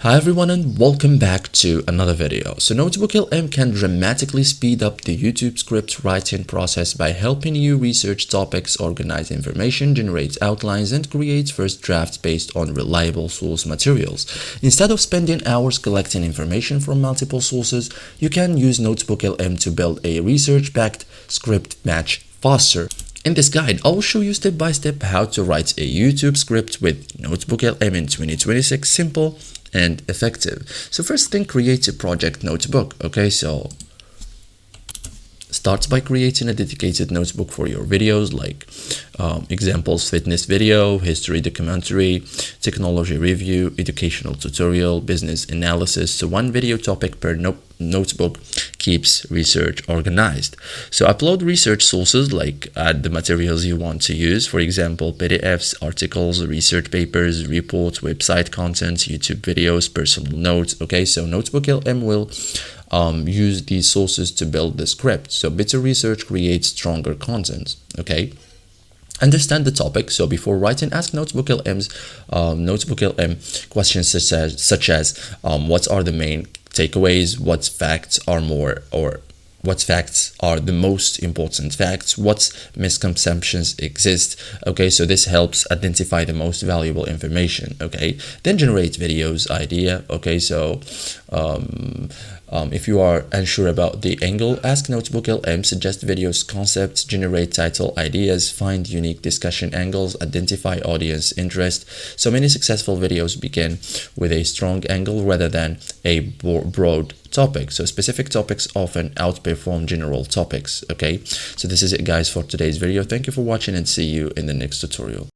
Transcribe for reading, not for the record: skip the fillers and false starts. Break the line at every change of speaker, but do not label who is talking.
Hi everyone and welcome back to another video. So NotebookLM can dramatically speed up the YouTube script writing process by helping you research topics, organize information, generate outlines, and create first drafts based on reliable source materials. Instead of spending hours collecting information from multiple sources, you can use NotebookLM to build a research-backed script much faster. In this guide, I will show you step by step how to write a YouTube script with NotebookLM in 2026, simple and effective. So first thing, create a project notebook. Okay, so start by creating a dedicated notebook for your videos, like examples, fitness video, history documentary, technology review, educational tutorial, business analysis. So one video topic per notebook keeps research organized. So upload research sources, like add the materials you want to use, for example PDFs, articles, research papers, reports, website content, YouTube videos, personal notes. Okay, so NotebookLM will use these sources to build the script. So better research creates stronger content. Okay, understand the topic. So before writing, ask NotebookLM questions such as what are the main takeaways, what facts are the most important facts, what misconceptions exist. Okay, so this helps identify the most valuable information. Okay, then generate videos idea. Okay, so if you are unsure about the angle, ask NotebookLM, suggest videos concepts, generate title ideas, find unique discussion angles, identify audience interest. So many successful videos begin with a strong angle rather than a broad topic. So specific topics often outperform general topics. Okay, so this is it guys for today's video. Thank you for watching and see you in the next tutorial.